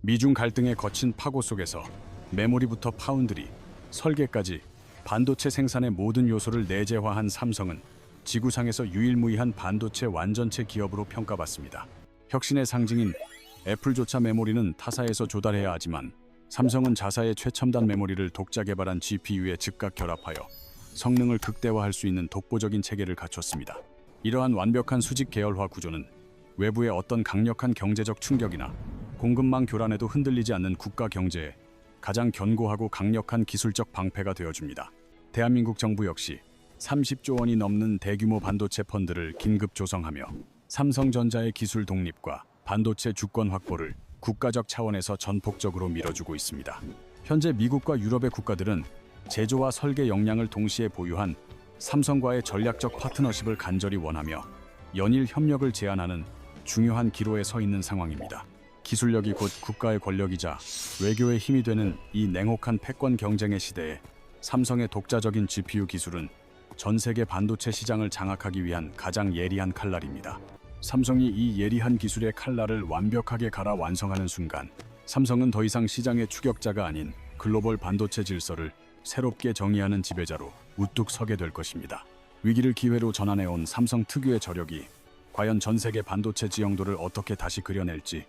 미중 갈등의 거친 파고 속에서 메모리부터 파운드리, 설계까지 반도체 생산의 모든 요소를 내재화한 삼성은 지구상에서 유일무이한 반도체 완전체 기업으로 평가받습니다. 혁신의 상징인 애플조차 메모리는 타사에서 조달해야 하지만 삼성은 자사의 최첨단 메모리를 독자 개발한 GPU에 즉각 결합하여 성능을 극대화할 수 있는 독보적인 체계를 갖췄습니다. 이러한 완벽한 수직 계열화 구조는 외부의 어떤 강력한 경제적 충격이나 공급망 교란에도 흔들리지 않는 국가 경제에 가장 견고하고 강력한 기술적 방패가 되어줍니다. 대한민국 정부 역시 30조 원이 넘는 대규모 반도체 펀드를 긴급 조성하며 삼성전자의 기술 독립과 반도체 주권 확보를 국가적 차원에서 전폭적으로 밀어주고 있습니다. 현재 미국과 유럽의 국가들은 제조와 설계 역량을 동시에 보유한 삼성과의 전략적 파트너십을 간절히 원하며 연일 협력을 제안하는 중요한 기로에 서 있는 상황입니다. 기술력이 곧 국가의 권력이자 외교의 힘이 되는 이 냉혹한 패권 경쟁의 시대에 삼성의 독자적인 GPU 기술은 전 세계 반도체 시장을 장악하기 위한 가장 예리한 칼날입니다. 삼성이 이 예리한 기술의 칼날을 완벽하게 갈아 완성하는 순간 삼성은 더 이상 시장의 추격자가 아닌 글로벌 반도체 질서를 새롭게 정의하는 지배자로 우뚝 서게 될 것입니다. 위기를 기회로 전환해온 삼성 특유의 저력이 과연 전 세계 반도체 지형도를 어떻게 다시 그려낼지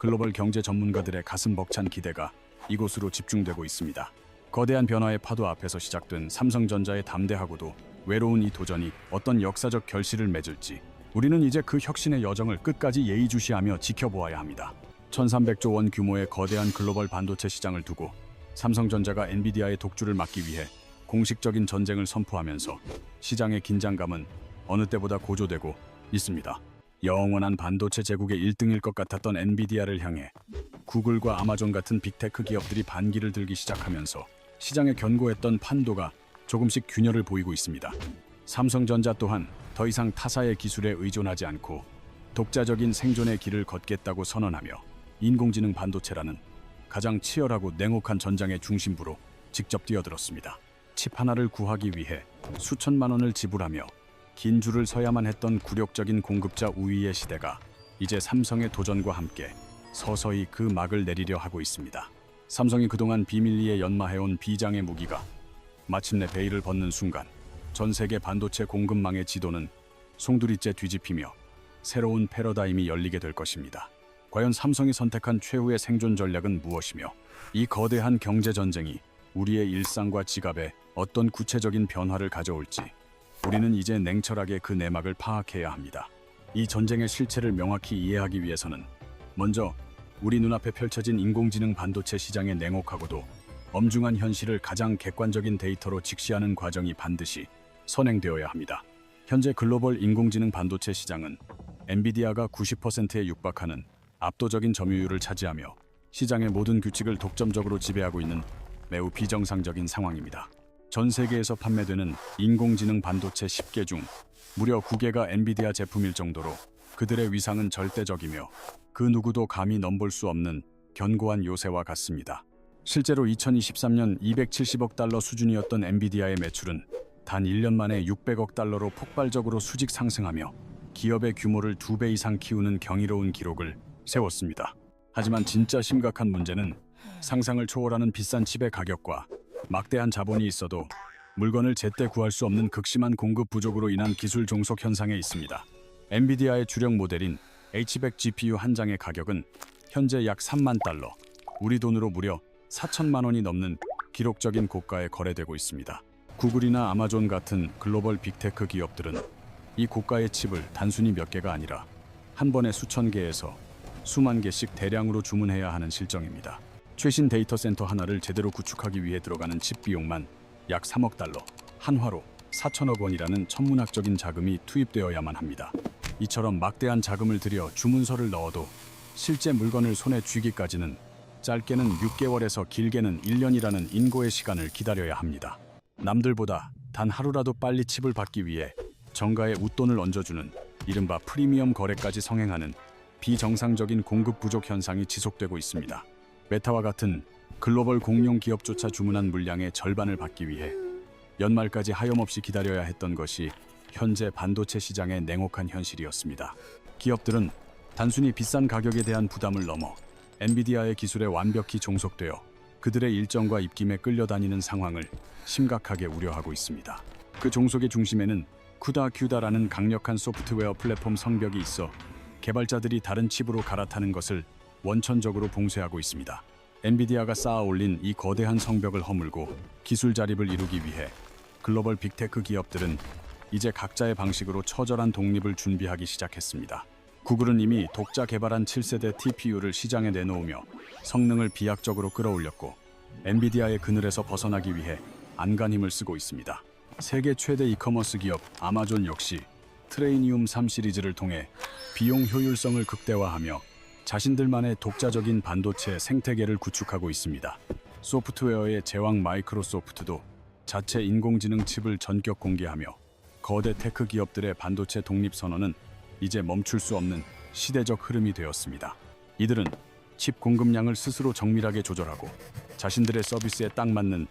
글로벌 경제 전문가들의 가슴 벅찬 기대가 이곳으로 집중되고 있습니다. 거대한 변화의 파도 앞에서 시작된 삼성전자의 담대하고도 외로운 이 도전이 어떤 역사적 결실을 맺을지 우리는 이제 그 혁신의 여정을 끝까지 예의주시하며 지켜보아야 합니다. 1300조 원 규모의 거대한 글로벌 반도체 시장을 두고 삼성전자가 엔비디아의 독주를 막기 위해 공식적인 전쟁을 선포하면서 시장의 긴장감은 어느 때보다 고조되고 있습니다. 영원한 반도체 제국의 1등일 것 같았던 엔비디아를 향해 구글과 아마존 같은 빅테크 기업들이 반기를 들기 시작하면서 시장에 견고했던 판도가 조금씩 균열을 보이고 있습니다. 삼성전자 또한 더 이상 타사의 기술에 의존하지 않고 독자적인 생존의 길을 걷겠다고 선언하며 인공지능 반도체라는 가장 치열하고 냉혹한 전장의 중심부로 직접 뛰어들었습니다. 칩 하나를 구하기 위해 수천만 원을 지불하며 긴 줄을 서야만 했던 굴욕적인 공급자 우위의 시대가 이제 삼성의 도전과 함께 서서히 그 막을 내리려 하고 있습니다. 삼성이 그동안 비밀리에 연마해온 비장의 무기가 마침내 베일을 벗는 순간 전 세계 반도체 공급망의 지도는 송두리째 뒤집히며 새로운 패러다임이 열리게 될 것입니다. 과연 삼성이 선택한 최후의 생존 전략은 무엇이며 이 거대한 경제 전쟁이 우리의 일상과 지갑에 어떤 구체적인 변화를 가져올지 우리는 이제 냉철하게 그 내막을 파악해야 합니다. 이 전쟁의 실체를 명확히 이해하기 위해서는 먼저 우리 눈앞에 펼쳐진 인공지능 반도체 시장의 냉혹하고도 엄중한 현실을 가장 객관적인 데이터로 직시하는 과정이 반드시 선행되어야 합니다. 현재 글로벌 인공지능 반도체 시장은 엔비디아가 90%에 육박하는 압도적인 점유율을 차지하며 시장의 모든 규칙을 독점적으로 지배하고 있는 매우 비정상적인 상황입니다. 전 세계에서 판매되는 인공지능 반도체 10개 중 무려 9개가 엔비디아 제품일 정도로 그들의 위상은 절대적이며 그 누구도 감히 넘볼 수 없는 견고한 요새와 같습니다. 실제로 2023년 270억 달러 수준이었던 엔비디아의 매출은 단 1년 만에 600억 달러로 폭발적으로 수직 상승하며 기업의 규모를 2배 이상 키우는 경이로운 기록을 세웠습니다. 하지만 진짜 심각한 문제는 상상을 초월하는 비싼 칩의 가격과 막대한 자본이 있어도 물건을 제때 구할 수 없는 극심한 공급 부족으로 인한 기술 종속 현상에 있습니다. 엔비디아의 주력 모델인 H100 GPU 한 장의 가격은 현재 약 3만 달러, 우리 돈으로 무려 4천만 원이 넘는 기록적인 고가에 거래되고 있습니다. 구글이나 아마존 같은 글로벌 빅테크 기업들은 이 고가의 칩을 단순히 몇 개가 아니라 한 번에 수천 개에서 수만 개씩 대량으로 주문해야 하는 실정입니다. 최신 데이터 센터 하나를 제대로 구축하기 위해 들어가는 칩 비용만 약 3억 달러, 한화로 4천억 원이라는 천문학적인 자금이 투입되어야만 합니다. 이처럼 막대한 자금을 들여 주문서를 넣어도 실제 물건을 손에 쥐기까지는 짧게는 6개월에서 길게는 1년이라는 인고의 시간을 기다려야 합니다. 남들보다 단 하루라도 빨리 칩을 받기 위해 정가에 웃돈을 얹어주는 이른바 프리미엄 거래까지 성행하는 비정상적인 공급 부족 현상이 지속되고 있습니다. 메타와 같은 글로벌 공룡 기업조차 주문한 물량의 절반을 받기 위해 연말까지 하염없이 기다려야 했던 것이 현재 반도체 시장의 냉혹한 현실이었습니다. 기업들은 단순히 비싼 가격에 대한 부담을 넘어 엔비디아의 기술에 완벽히 종속되어 그들의 일정과 입김에 끌려다니는 상황을 심각하게 우려하고 있습니다. 그 종속의 중심에는 쿠다라는 강력한 소프트웨어 플랫폼 성벽이 있어 개발자들이 다른 칩으로 갈아타는 것을 원천적으로 봉쇄하고 있습니다. 엔비디아가 쌓아 올린 이 거대한 성벽을 허물고 기술 자립을 이루기 위해 글로벌 빅테크 기업들은 이제 각자의 방식으로 처절한 독립을 준비하기 시작했습니다. 구글은 이미 독자 개발한 7세대 TPU를 시장에 내놓으며 성능을 비약적으로 끌어올렸고, 엔비디아의 그늘에서 벗어나기 위해 안간힘을 쓰고 있습니다. 세계 최대 이커머스 기업 아마존 역시 트레이니움 3 시리즈를 통해 비용 효율성을 극대화하며 자신들만의 독자적인 반도체 생태계를 구축하고 있습니다. 소프트웨어의 제왕 마이크로소프트도 자체 인공지능 칩을 전격 공개하며 거대 테크 기업들의 반도체 독립 선언은 이제 멈출 수 없는 시대적 흐름이 되었습니다. 이들은 칩 공급량을 스스로 정밀하게 조절하고 자신들의 서비스에 딱 맞는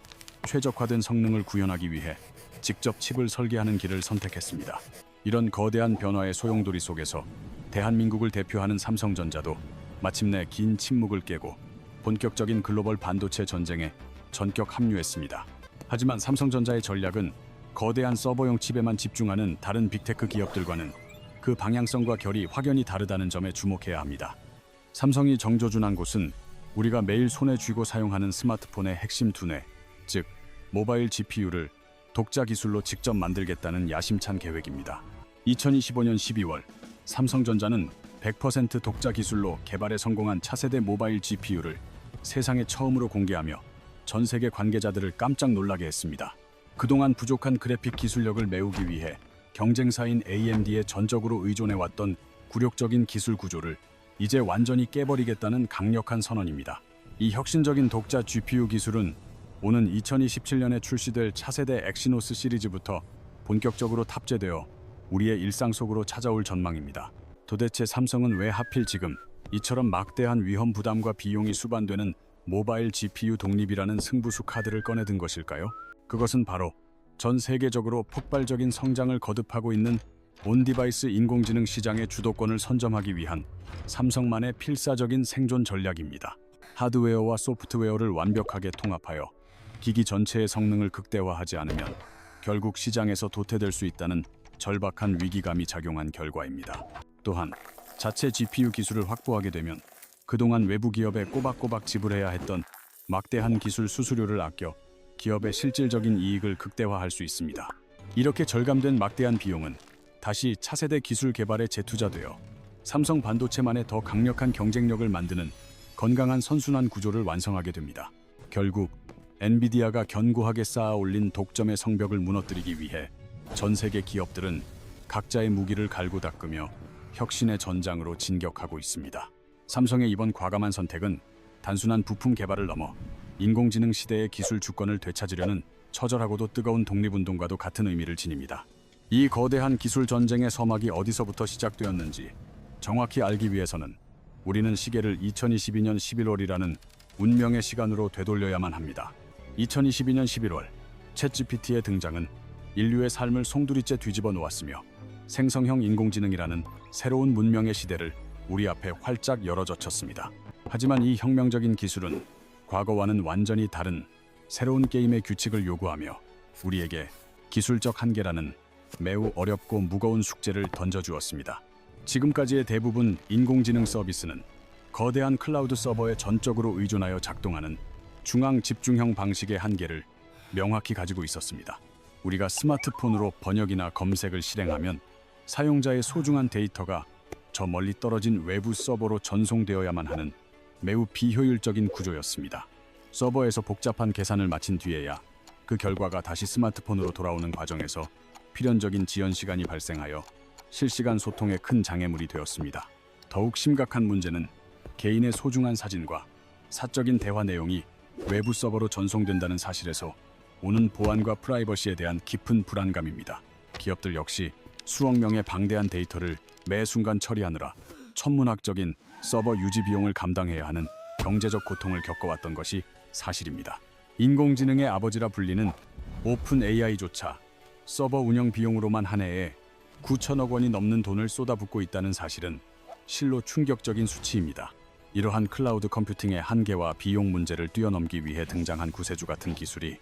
최적화된 성능을 구현하기 위해 직접 칩을 설계하는 길을 선택했습니다. 이런 거대한 변화의 소용돌이 속에서 대한민국을 대표하는 삼성전자도 마침내 긴 침묵을 깨고 본격적인 글로벌 반도체 전쟁에 전격 합류했습니다. 하지만 삼성전자의 전략은 거대한 서버용 칩에만 집중하는 다른 빅테크 기업들과는 그 방향성과 결이 확연히 다르다는 점에 주목해야 합니다. 삼성이 정조준한 곳은 우리가 매일 손에 쥐고 사용하는 스마트폰의 핵심 두뇌, 즉 모바일 GPU를 독자 기술로 직접 만들겠다는 야심찬 계획입니다. 2025년 12월 삼성전자는 100% 독자 기술로 개발에 성공한 차세대 모바일 GPU를 세상에 처음으로 공개하며 전 세계 관계자들을 깜짝 놀라게 했습니다. 그동안 부족한 그래픽 기술력을 메우기 위해 경쟁사인 AMD에 전적으로 의존해왔던 굴욕적인 기술 구조를 이제 완전히 깨버리겠다는 강력한 선언입니다. 이 혁신적인 독자 GPU 기술은 오는 2027년에 출시될 차세대 엑시노스 시리즈부터 본격적으로 탑재되어 우리의 일상 속으로 찾아올 전망입니다. 도대체 삼성은 왜 하필 지금 이처럼 막대한 위험 부담과 비용이 수반되는 모바일 GPU 독립이라는 승부수 카드를 꺼내든 것일까요? 그것은 바로 전 세계적으로 폭발적인 성장을 거듭하고 있는 온디바이스 인공지능 시장의 주도권을 선점하기 위한 삼성만의 필사적인 생존 전략입니다. 하드웨어와 소프트웨어를 완벽하게 통합하여 기기 전체의 성능을 극대화하지 않으면 결국 시장에서 도태될 수 있다는 절박한 위기감이 작용한 결과입니다. 또한 자체 GPU 기술을 확보하게 되면 그동안 외부 기업에 꼬박꼬박 지불해야 했던 막대한 기술 수수료를 아껴 기업의 실질적인 이익을 극대화할 수 있습니다. 이렇게 절감된 막대한 비용은 다시 차세대 기술 개발에 재투자되어 삼성 반도체만의 더 강력한 경쟁력을 만드는 건강한 선순환 구조를 완성하게 됩니다. 결국 엔비디아가 견고하게 쌓아 올린 독점의 성벽을 무너뜨리기 위해 전 세계 기업들은 각자의 무기를 갈고 닦으며 혁신의 전장으로 진격하고 있습니다. 삼성의 이번 과감한 선택은 단순한 부품 개발을 넘어 인공지능 시대의 기술 주권을 되찾으려는 처절하고도 뜨거운 독립운동과도 같은 의미를 지닙니다. 이 거대한 기술 전쟁의 서막이 어디서부터 시작되었는지 정확히 알기 위해서는 우리는 시계를 2022년 11월이라는 운명의 시간으로 되돌려야만 합니다. 2022년 11월, 챗GPT의 등장은 인류의 삶을 송두리째 뒤집어 놓았으며 생성형 인공지능이라는 새로운 문명의 시대를 우리 앞에 활짝 열어젖혔습니다. 하지만 이 혁명적인 기술은 과거와는 완전히 다른 새로운 게임의 규칙을 요구하며 우리에게 기술적 한계라는 매우 어렵고 무거운 숙제를 던져주었습니다. 지금까지의 대부분 인공지능 서비스는 거대한 클라우드 서버에 전적으로 의존하여 작동하는 중앙 집중형 방식의 한계를 명확히 가지고 있었습니다. 우리가 스마트폰으로 번역이나 검색을 실행하면 사용자의 소중한 데이터가 저 멀리 떨어진 외부 서버로 전송되어야만 하는 매우 비효율적인 구조였습니다. 서버에서 복잡한 계산을 마친 뒤에야 그 결과가 다시 스마트폰으로 돌아오는 과정에서 필연적인 지연 시간이 발생하여 실시간 소통에 큰 장애물이 되었습니다. 더욱 심각한 문제는 개인의 소중한 사진과 사적인 대화 내용이 외부 서버로 전송된다는 사실에서 오는 보안과 프라이버시에 대한 깊은 불안감입니다. 기업들 역시 수억 명의 방대한 데이터를 매 순간 처리하느라 천문학적인 서버 유지 비용을 감당해야 하는 경제적 고통을 겪어왔던 것이 사실입니다. 인공지능의 아버지라 불리는 오픈 AI조차 서버 운영 비용으로만 한 해에 9천억 원이 넘는 돈을 쏟아붓고 있다는 사실은 실로 충격적인 수치입니다. 이러한 클라우드 컴퓨팅의 한계와 비용 문제를 뛰어넘기 위해 등장한 구세주 같은 기술이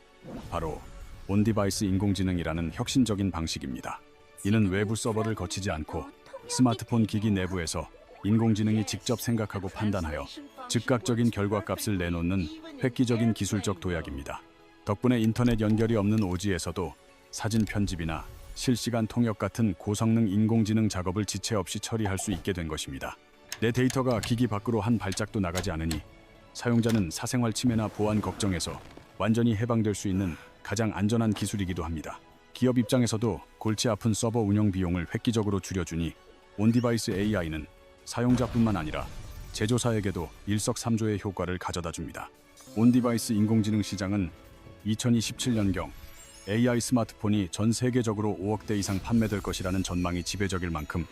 바로 온디바이스 인공지능이라는 혁신적인 방식입니다. 이는 외부 서버를 거치지 않고 스마트폰 기기 내부에서 인공지능이 직접 생각하고 판단하여 즉각적인 결과값을 내놓는 획기적인 기술적 도약입니다. 덕분에 인터넷 연결이 없는 오지에서도 사진 편집이나 실시간 통역 같은 고성능 인공지능 작업을 지체 없이 처리할 수 있게 된 것입니다. 내 데이터가 기기 밖으로 한 발짝도 나가지 않으니 사용자는 사생활 침해나 보안 걱정에서 완전히 해방될 수 있는 가장 안전한 기술이기도 합니다. 기업 입장에서도 골치 아픈 서버 운영 비용을 획기적으로 줄여주니 온디바이스 AI는 사용자뿐만 아니라 제조사에게도 일석삼조의 효과를 가져다 줍니다. 온디바이스 인공지능 시장은 2027년경 AI 스마트폰이 전 세계적으로 5억 대 이상 판매될 것이라는 전망이 지배적일 만큼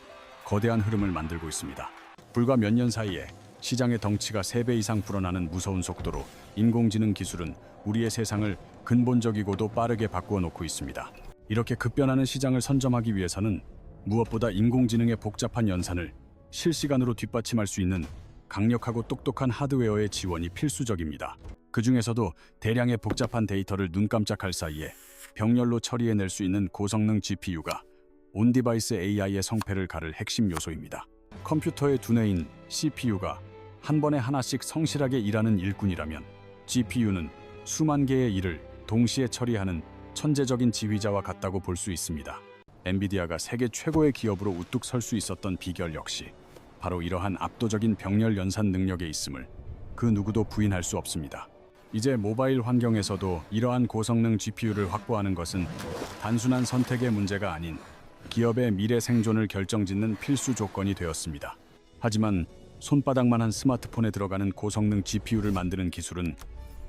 거대한 흐름을 만들고 있습니다. 불과 몇 년 사이에 시장의 덩치가 3배 이상 불어나는 무서운 속도로 인공지능 기술은 우리의 세상을 근본적이고도 빠르게 바꾸어 놓고 있습니다. 이렇게 급변하는 시장을 선점하기 위해서는 무엇보다 인공지능의 복잡한 연산을 실시간으로 뒷받침할 수 있는 강력하고 똑똑한 하드웨어의 지원이 필수적입니다. 그 중에서도 대량의 복잡한 데이터를 눈 깜짝할 사이에 병렬로 처리해낼 수 있는 고성능 GPU가 온디바이스 AI의 성패를 가를 핵심 요소입니다. 컴퓨터의 두뇌인 CPU가 한 번에 하나씩 성실하게 일하는 일꾼이라면 GPU는 수만 개의 일을 동시에 처리하는 천재적인 지휘자와 같다고 볼 수 있습니다. 엔비디아가 세계 최고의 기업으로 우뚝 설 수 있었던 비결 역시 바로 이러한 압도적인 병렬 연산 능력에 있음을 그 누구도 부인할 수 없습니다. 이제 모바일 환경에서도 이러한 고성능 GPU를 확보하는 것은 단순한 선택의 문제가 아닌 기업의 미래 생존을 결정짓는 필수 조건이 되었습니다. 하지만 손바닥만한 스마트폰에 들어가는 고성능 GPU를 만드는 기술은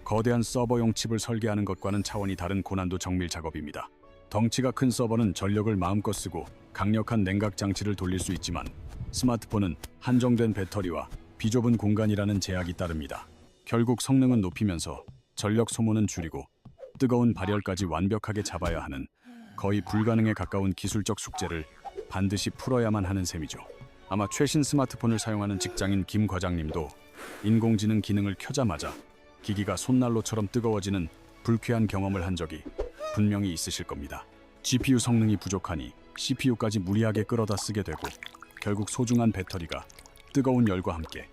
거대한 서버용 칩을 설계하는 것과는 차원이 다른 고난도 정밀 작업입니다. 덩치가 큰 서버는 전력을 마음껏 쓰고 강력한 냉각 장치를 돌릴 수 있지만 스마트폰은 한정된 배터리와 비좁은 공간이라는 제약이 따릅니다. 결국 성능은 높이면서 전력 소모는 줄이고 뜨거운 발열까지 완벽하게 잡아야 하는 거의 불가능에 가까운 기술적 숙제를 반드시 풀어야만 하는 셈이죠. 아마 최신 스마트폰을 사용하는 직장인 김 과장님도 인공지능 기능을 켜자마자 기기가 손난로처럼 뜨거워지는 불쾌한 경험을 한 적이 분명히 있으실 겁니다. GPU 성능이 부족하니 CPU까지 무리하게 끌어다 쓰게 되고 결국 소중한 배터리가 뜨거운 열과 함께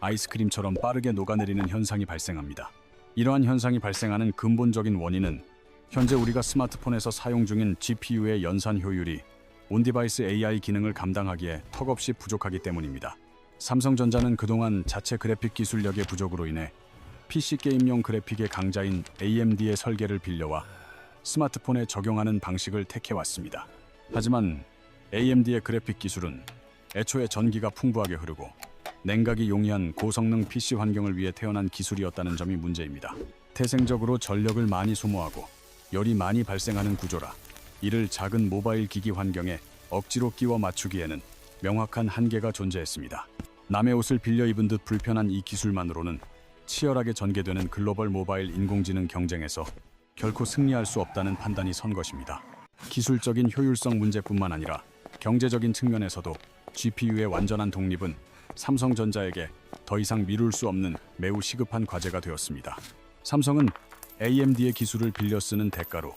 아이스크림처럼 빠르게 녹아내리는 현상이 발생합니다. 이러한 현상이 발생하는 근본적인 원인은 현재 우리가 스마트폰에서 사용 중인 GPU의 연산 효율이 온디바이스 AI 기능을 감당하기에 턱없이 부족하기 때문입니다. 삼성전자는 그동안 자체 그래픽 기술력의 부족으로 인해 PC 게임용 그래픽의 강자인 AMD의 설계를 빌려와 스마트폰에 적용하는 방식을 택해왔습니다. 하지만 AMD의 그래픽 기술은 애초에 전기가 풍부하게 흐르고 냉각이 용이한 고성능 PC 환경을 위해 태어난 기술이었다는 점이 문제입니다. 태생적으로 전력을 많이 소모하고 열이 많이 발생하는 구조라 이를 작은 모바일 기기 환경에 억지로 끼워 맞추기에는 명확한 한계가 존재했습니다. 남의 옷을 빌려 입은 듯 불편한 이 기술만으로는 치열하게 전개되는 글로벌 모바일 인공지능 경쟁에서 결코 승리할 수 없다는 판단이 선 것입니다. 기술적인 효율성 문제뿐만 아니라 경제적인 측면에서도 GPU의 완전한 독립은 삼성전자에게 더 이상 미룰 수 없는 매우 시급한 과제가 되었습니다. 삼성은 AMD의 기술을 빌려 쓰는 대가로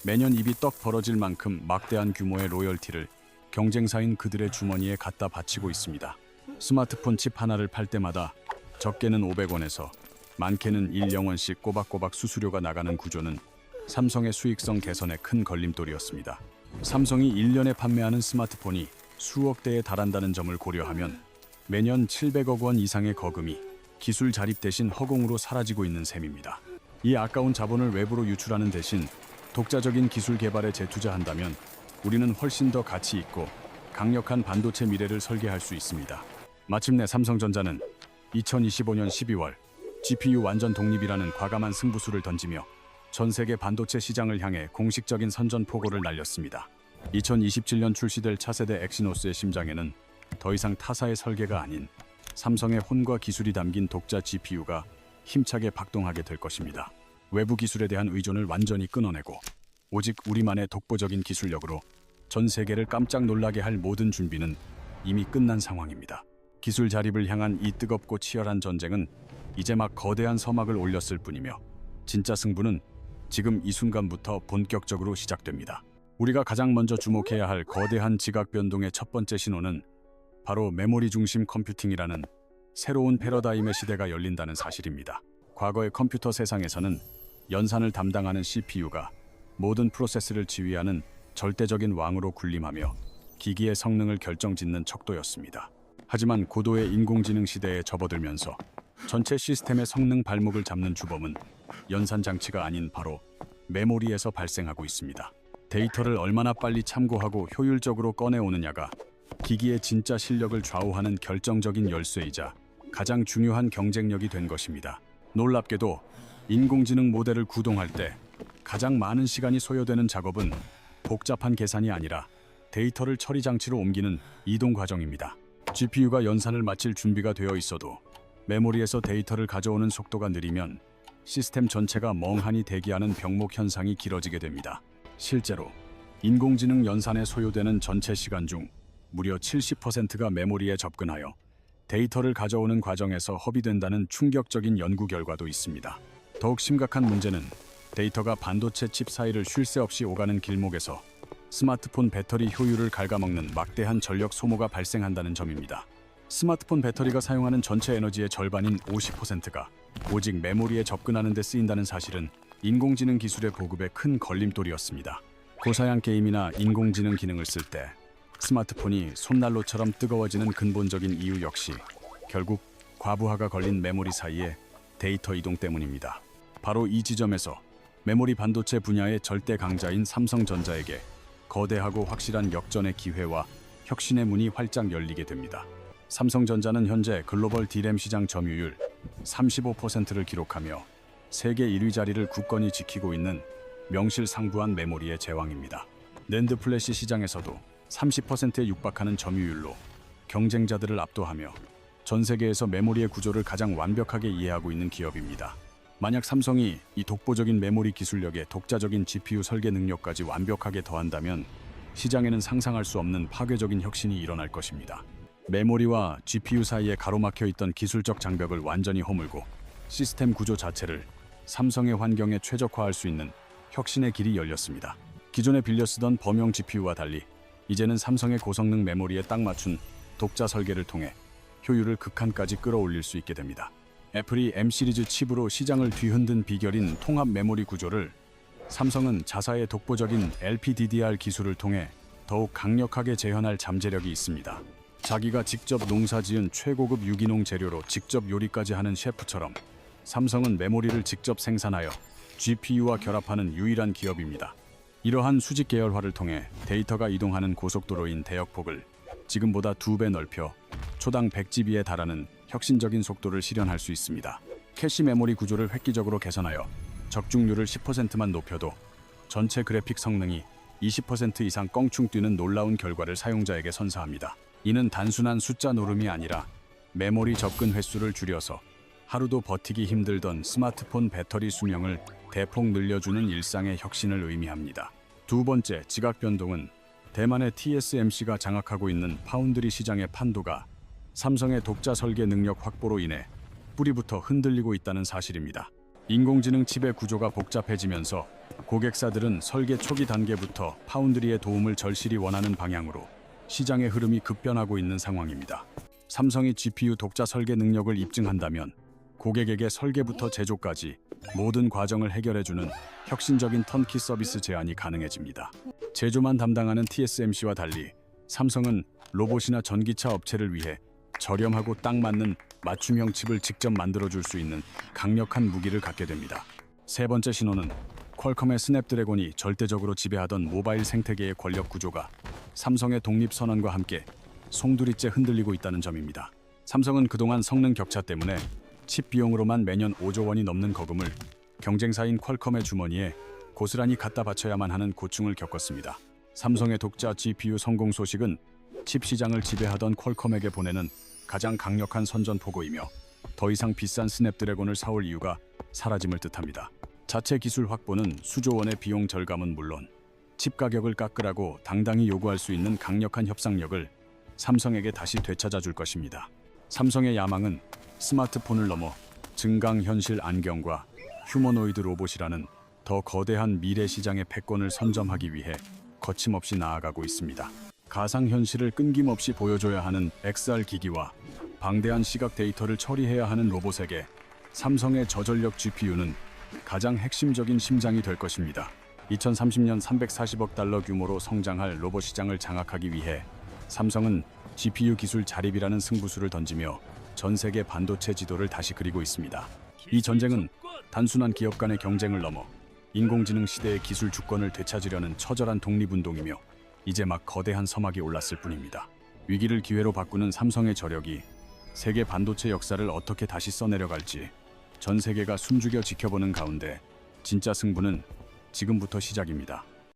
매년 입이 떡 벌어질 만큼 막대한 규모의 로열티를 경쟁사인 그들의 주머니에 갖다 바치고 있습니다. 스마트폰 칩 하나를 팔 때마다 적게는 500원에서 많게는 1영원씩 꼬박꼬박 수수료가 나가는 구조는 삼성의 수익성 개선에 큰 걸림돌이었습니다. 삼성이 1년에 판매하는 스마트폰이 수억 대에 달한다는 점을 고려하면 매년 700억 원 이상의 거금이 기술 자립 대신 허공으로 사라지고 있는 셈입니다. 이 아까운 자본을 외부로 유출하는 대신 독자적인 기술 개발에 재투자한다면 우리는 훨씬 더 가치 있고 강력한 반도체 미래를 설계할 수 있습니다. 마침내 삼성전자는 2025년 12월 GPU 완전 독립이라는 과감한 승부수를 던지며 전 세계 반도체 시장을 향해 공식적인 선전포고를 날렸습니다. 2027년 출시될 차세대 엑시노스의 심장에는 더 이상 타사의 설계가 아닌 삼성의 혼과 기술이 담긴 독자 GPU가 힘차게 박동하게 될 것입니다. 외부 기술에 대한 의존을 완전히 끊어내고 오직 우리만의 독보적인 기술력으로 전 세계를 깜짝 놀라게 할 모든 준비는 이미 끝난 상황입니다. 기술 자립을 향한 이 뜨겁고 치열한 전쟁은 이제 막 거대한 서막을 올렸을 뿐이며 진짜 승부는 지금 이 순간부터 본격적으로 시작됩니다. 우리가 가장 먼저 주목해야 할 거대한 지각 변동의 첫 번째 신호는 바로 메모리 중심 컴퓨팅이라는 새로운 패러다임의 시대가 열린다는 사실입니다. 과거의 컴퓨터 세상에서는 연산을 담당하는 CPU가 모든 프로세스를 지휘하는 절대적인 왕으로 군림하며 기기의 성능을 결정짓는 척도였습니다. 하지만 고도의 인공지능 시대에 접어들면서 전체 시스템의 성능 발목을 잡는 주범은 연산 장치가 아닌 바로 메모리에서 발생하고 있습니다. 데이터를 얼마나 빨리 참고하고 효율적으로 꺼내오느냐가 기기의 진짜 실력을 좌우하는 결정적인 열쇠이자 가장 중요한 경쟁력이 된 것입니다. 놀랍게도 인공지능 모델을 구동할 때 가장 많은 시간이 소요되는 작업은 복잡한 계산이 아니라 데이터를 처리 장치로 옮기는 이동 과정입니다. GPU가 연산을 마칠 준비가 되어 있어도 메모리에서 데이터를 가져오는 속도가 느리면 시스템 전체가 멍하니 대기하는 병목 현상이 길어지게 됩니다. 실제로 인공지능 연산에 소요되는 전체 시간 중 무려 70%가 메모리에 접근하여 데이터를 가져오는 과정에서 허비된다는 충격적인 연구 결과도 있습니다. 더욱 심각한 문제는 데이터가 반도체 칩 사이를 쉴 새 없이 오가는 길목에서 스마트폰 배터리 효율을 갉아먹는 막대한 전력 소모가 발생한다는 점입니다. 스마트폰 배터리가 사용하는 전체 에너지의 절반인 50%가 오직 메모리에 접근하는 데 쓰인다는 사실은 인공지능 기술의 보급에 큰 걸림돌이었습니다. 고사양 게임이나 인공지능 기능을 쓸 때 스마트폰이 손난로처럼 뜨거워지는 근본적인 이유 역시 결국 과부하가 걸린 메모리 사이의 데이터 이동 때문입니다. 바로 이 지점에서 메모리 반도체 분야의 절대 강자인 삼성전자에게 거대하고 확실한 역전의 기회와 혁신의 문이 활짝 열리게 됩니다. 삼성전자는 현재 글로벌 D램 시장 점유율 35%를 기록하며 세계 1위 자리를 굳건히 지키고 있는 명실상부한 메모리의 제왕입니다. 낸드 플래시 시장에서도 30%에 육박하는 점유율로 경쟁자들을 압도하며 전 세계에서 메모리의 구조를 가장 완벽하게 이해하고 있는 기업입니다. 만약 삼성이 이 독보적인 메모리 기술력에 독자적인 GPU 설계 능력까지 완벽하게 더한다면 시장에는 상상할 수 없는 파괴적인 혁신이 일어날 것입니다. 메모리와 GPU 사이에 가로막혀 있던 기술적 장벽을 완전히 허물고 시스템 구조 자체를 삼성의 환경에 최적화할 수 있는 혁신의 길이 열렸습니다. 기존에 빌려 쓰던 범용 GPU와 달리 이제는 삼성의 고성능 메모리에 딱 맞춘 독자 설계를 통해 효율을 극한까지 끌어올릴 수 있게 됩니다. 애플이 M 시리즈 칩으로 시장을 뒤흔든 비결인 통합 메모리 구조를 삼성은 자사의 독보적인 LPDDR 기술을 통해 더욱 강력하게 재현할 잠재력이 있습니다. 자기가 직접 농사지은 최고급 유기농 재료로 직접 요리까지 하는 셰프처럼 삼성은 메모리를 직접 생산하여 GPU와 결합하는 유일한 기업입니다. 이러한 수직 계열화를 통해 데이터가 이동하는 고속도로인 대역폭을 지금보다 2배 넓혀 초당 100GB에 달하는 혁신적인 속도를 실현할 수 있습니다. 캐시 메모리 구조를 획기적으로 개선하여 적중률을 10%만 높여도 전체 그래픽 성능이 20% 이상 껑충 뛰는 놀라운 결과를 사용자에게 선사합니다. 이는 단순한 숫자 노름이 아니라 메모리 접근 횟수를 줄여서 하루도 버티기 힘들던 스마트폰 배터리 수명을 대폭 늘려주는 일상의 혁신을 의미합니다. 두 번째 지각 변동은 대만의 TSMC가 장악하고 있는 파운드리 시장의 판도가 삼성의 독자 설계 능력 확보로 인해 뿌리부터 흔들리고 있다는 사실입니다. 인공지능 칩의 구조가 복잡해지면서 고객사들은 설계 초기 단계부터 파운드리의 도움을 절실히 원하는 방향으로 시장의 흐름이 급변하고 있는 상황입니다. 삼성이 GPU 독자 설계 능력을 입증한다면 고객에게 설계부터 제조까지 모든 과정을 해결해주는 혁신적인 턴키 서비스 제안이 가능해집니다. 제조만 담당하는 TSMC와 달리 삼성은 로봇이나 전기차 업체를 위해 저렴하고 딱 맞는 맞춤형 칩을 직접 만들어줄 수 있는 강력한 무기를 갖게 됩니다. 세 번째 신호는 퀄컴의 스냅드래곤이 절대적으로 지배하던 모바일 생태계의 권력 구조가 삼성의 독립선언과 함께 송두리째 흔들리고 있다는 점입니다. 삼성은 그동안 성능 격차 때문에 칩 비용으로만 매년 5조 원이 넘는 거금을 경쟁사인 퀄컴의 주머니에 고스란히 갖다 바쳐야만 하는 고충을 겪었습니다. 삼성의 독자 GPU 성공 소식은 칩 시장을 지배하던 퀄컴에게 보내는 가장 강력한 선전포고이며 더 이상 비싼 스냅드래곤을 사올 이유가 사라짐을 뜻합니다. 자체 기술 확보는 수조 원의 비용 절감은 물론 칩 가격을 깎으라고 당당히 요구할 수 있는 강력한 협상력을 삼성에게 다시 되찾아 줄 것입니다. 삼성의 야망은 스마트폰을 넘어 증강현실 안경과 휴머노이드 로봇이라는 더 거대한 미래 시장의 패권을 선점하기 위해 거침없이 나아가고 있습니다. 가상현실을 끊김없이 보여줘야 하는 XR 기기와 방대한 시각 데이터를 처리해야 하는 로봇에게 삼성의 저전력 GPU는 가장 핵심적인 심장이 될 것입니다. 2030년 340억 달러 규모로 성장할 로봇 시장을 장악하기 위해 삼성은 GPU 기술 자립이라는 승부수를 던지며 전 세계 반도체 지도를 다시 그리고 있습니다. 이 전쟁은 단순한 기업 간의 경쟁을 넘어 인공지능 시대의 기술 주권을 되찾으려는 처절한 독립운동이며 이제 막 거대한 서막이 올랐을 뿐입니다. 위기를 기회로 바꾸는 삼성의 저력이 세계 반도체 역사를 어떻게 다시 써내려갈지 전 세계가 숨죽여 지켜보는 가운데 진짜 승부는 지금부터 시작입니다.